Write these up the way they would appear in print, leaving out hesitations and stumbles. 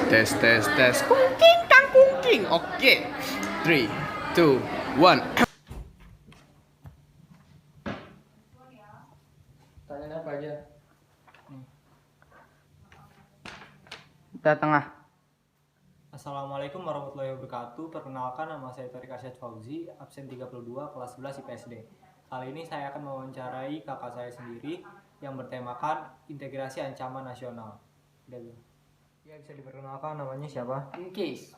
Tes tes tes. Kungking kang kungking. Oke. 3 2 1. Tanya apa aja? Kita tengah. Assalamualaikum warahmatullahi wabarakatuh. Perkenalkan, nama saya Tariq Arsyad Fauzi, absen 32, kelas 11 IPSD. Kali ini saya akan mewawancarai kakak saya sendiri yang bertemakan integrasi ancaman nasional. Ya, bisa diperkenalkan namanya siapa? Case.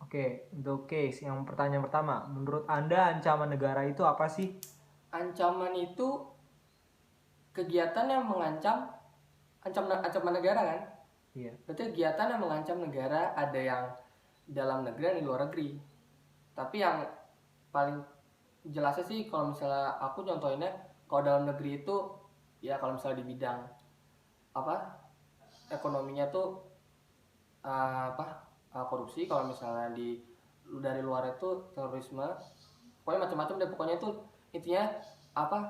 Oke, untuk case yang pertanyaan pertama, menurut Anda ancaman negara itu apa sih? Ancaman itu kegiatan yang mengancam ancaman negara kan? Iya. Berarti kegiatan yang mengancam negara ada yang dalam negeri dan di luar negeri. Tapi yang paling jelasnya sih kalau misalnya aku contohinnya kalau dalam negeri itu ya kalau misalnya di bidang apa ekonominya tuh korupsi, kalau misalnya dari luar itu terorisme, pokoknya macam-macam deh, pokoknya itu intinya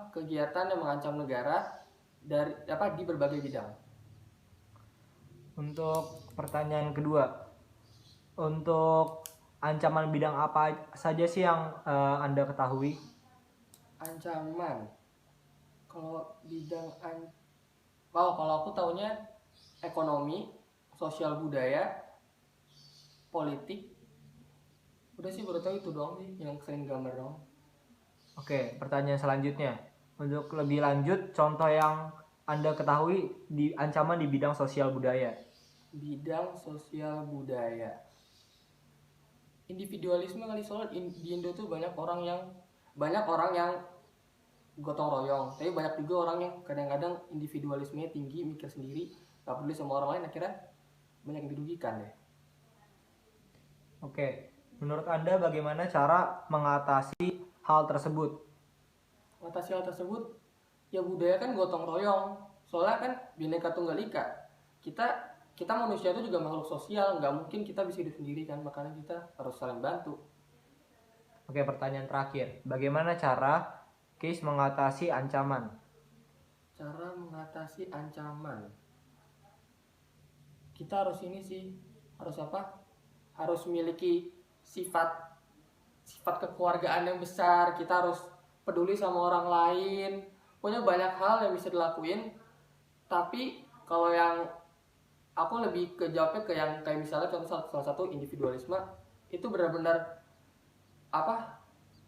kegiatan yang mengancam negara dari di berbagai bidang. Untuk pertanyaan kedua, untuk ancaman bidang apa saja sih yang Anda ketahui? Ancaman kalau kalau aku taunya ekonomi, sosial budaya, politik, udah sih baru tahu itu doang sih yang sering gambar doang. Oke, pertanyaan selanjutnya. Untuk lebih lanjut, contoh yang Anda ketahui di ancaman di bidang sosial budaya. Bidang sosial budaya, individualisme kali, soalnya di Indo tuh banyak orang yang gotong royong, tapi banyak juga orang yang kadang-kadang individualismenya tinggi, mikir sendiri, gak peduli sama orang lain, akhirnya banyak yang dirugikan deh. Oke, menurut Anda bagaimana cara mengatasi hal tersebut? Mengatasi hal tersebut, ya budaya kan gotong royong, soalnya kan Bhinneka Tunggal Ika, kita manusia itu juga makhluk sosial, nggak mungkin kita bisa hidup sendiri kan, makanya kita harus saling bantu. Oke, pertanyaan terakhir. Bagaimana cara case mengatasi ancaman? Cara mengatasi ancaman, kita harus harus memiliki sifat kekeluargaan yang besar, kita harus peduli sama orang lain, pokoknya banyak hal yang bisa dilakuin. Tapi kalau yang aku lebih ke jawabnya ke yang kayak misalnya contoh salah satu individualisme, itu benar-benar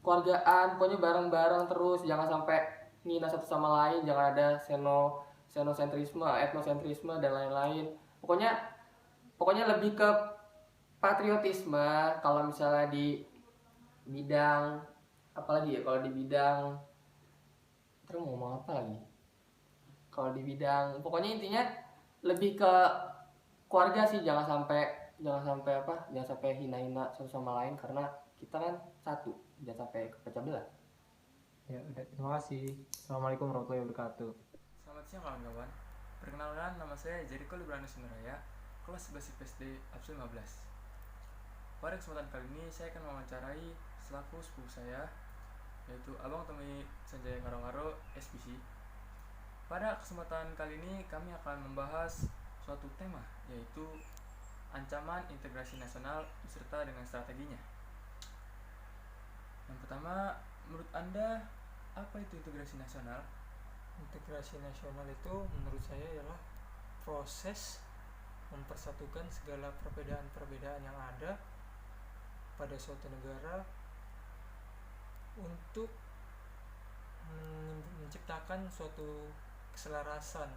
keluargaan, pokoknya bareng-bareng terus, jangan sampai ngina satu sama lain, jangan ada xenocentrisme, etnosentrisme dan lain-lain. Pokoknya lebih ke patriotisme. Kalau misalnya di bidang apalagi ya, kalau di bidang terus mau ngomong apa lagi, kalau di bidang pokoknya intinya lebih ke keluarga sih, jangan sampai hina-hina satu sama lain, karena kita kan satu, jangan sampai kepecah belah. Ya, udah, terima kasih. Assalamualaikum warahmatullahi wabarakatuh. Selamat siang kawan-kawan. Perkenalkan, nama saya Jericho Libranus Nuraya, kelas 11 IPSD absen 15. Pada kesempatan kali ini saya akan mewawancarai selaku sepupu saya, yaitu Abang Tommy Sanjaya Ngaro-Ngaro SPC. Pada kesempatan kali ini kami akan membahas suatu tema, yaitu ancaman integrasi nasional beserta dengan strateginya. Yang pertama, menurut Anda apa itu integrasi nasional? Integrasi nasional itu menurut saya adalah proses mempersatukan segala perbedaan-perbedaan yang ada pada suatu negara untuk menciptakan suatu keselarasan,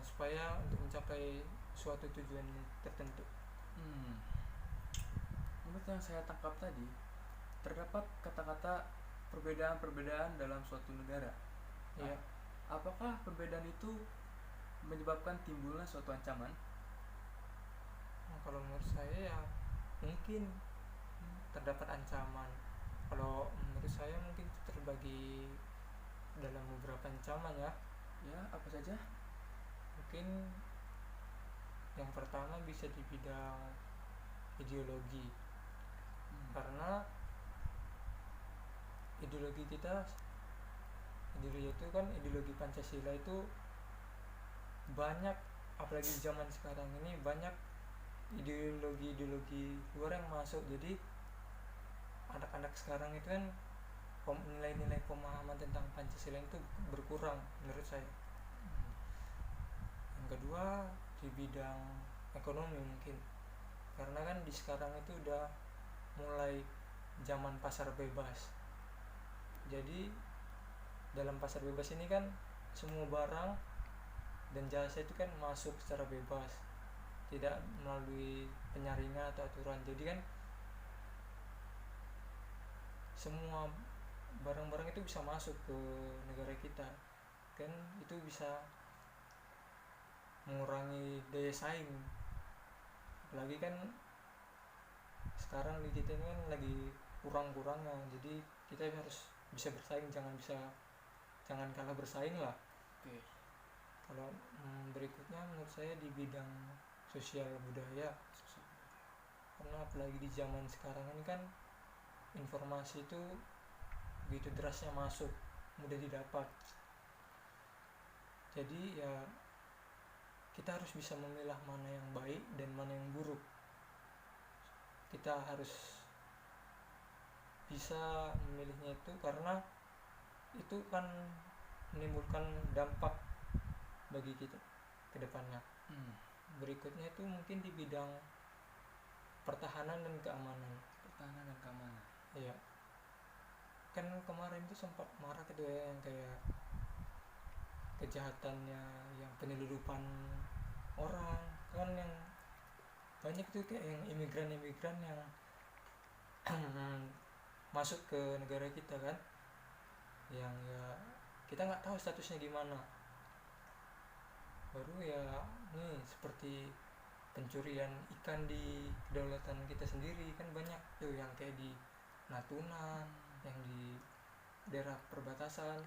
supaya untuk mencapai suatu tujuan tertentu. Menurut yang saya tangkap tadi, terdapat kata-kata perbedaan-perbedaan dalam suatu negara. Ya, Apakah perbedaan itu menyebabkan timbulnya suatu ancaman? kalau menurut saya ya mungkin terdapat ancaman. Kalau menurut saya mungkin terbagi dalam beberapa ancaman ya. Ya, apa saja? Mungkin yang pertama bisa di bidang ideologi, karena ideologi itu kan ideologi Pancasila itu banyak apalagi zaman sekarang ini banyak ideologi luar yang masuk, jadi anak-anak sekarang itu kan nilai-nilai pemahaman tentang Pancasila itu berkurang menurut saya. Yang kedua di bidang ekonomi mungkin, karena kan di sekarang itu udah mulai zaman pasar bebas. Jadi dalam pasar bebas ini kan semua barang dan jasa itu kan masuk secara bebas, tidak melalui penyaringan atau aturan. Jadi kan semua barang-barang itu bisa masuk ke negara kita, kan itu bisa mengurangi daya saing. Apalagi kan sekarang di kita ini kan lagi kurang-kurangnya, jadi kita harus bisa bersaing, jangan kalah bersaing lah. Oke. Kalau berikutnya menurut saya di bidang sosial budaya, karena apalagi di zaman sekarang ini kan informasi itu begitu derasnya masuk, mudah didapat. Jadi ya kita harus bisa memilah mana yang baik dan mana yang buruk. Kita harus bisa memilihnya itu, karena itu kan menimbulkan dampak bagi kita ke depannya. Berikutnya itu mungkin di bidang pertahanan dan keamanan. Pertahanan dan keamanan. Iya. Kan kemarin itu sempat marak itu ya, yang kayak kejahatannya, yang penyeludupan orang, kan yang banyak tuh kayak yang imigran yang masuk ke negara kita kan, yang ya kita nggak tahu statusnya gimana. Baru ya nih seperti pencurian ikan di kedaulatan kita sendiri kan banyak tuh, yang kayak di Natuna, yang di daerah perbatasan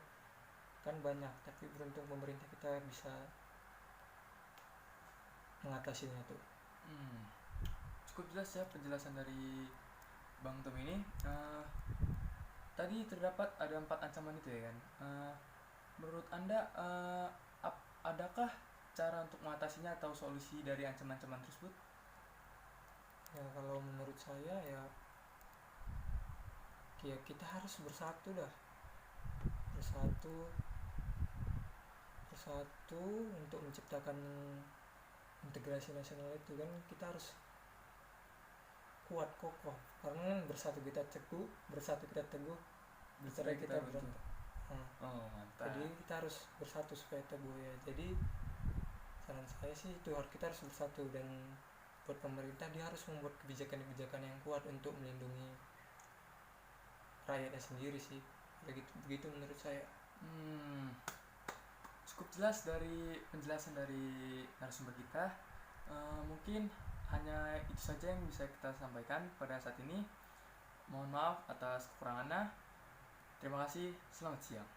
kan banyak. Tapi beruntung pemerintah kita bisa mengatasinya tuh. Cukup jelas ya penjelasan dari Bang Tom ini. Tadi terdapat ada 4 ancaman itu ya kan. Menurut Anda adakah cara untuk mengatasinya atau solusi dari ancaman-ancaman tersebut? Ya kalau menurut saya ya kita harus bersatu untuk menciptakan integrasi nasional itu kan. Kita harus kuat kokoh, karena bersatu kita teguh, bercerai kita berontak. Mantap. Jadi kita harus bersatu supaya teguh ya. Jadi saran saya sih itu, kita harus bersatu, dan buat pemerintah dia harus membuat kebijakan-kebijakan yang kuat untuk melindungi rakyatnya sendiri sih. Begitu menurut saya. Cukup jelas dari penjelasan dari narasumber kita. Mungkin hanya itu saja yang bisa kita sampaikan pada saat ini. Mohon maaf atas kekurangannya. Terima kasih, selamat siang.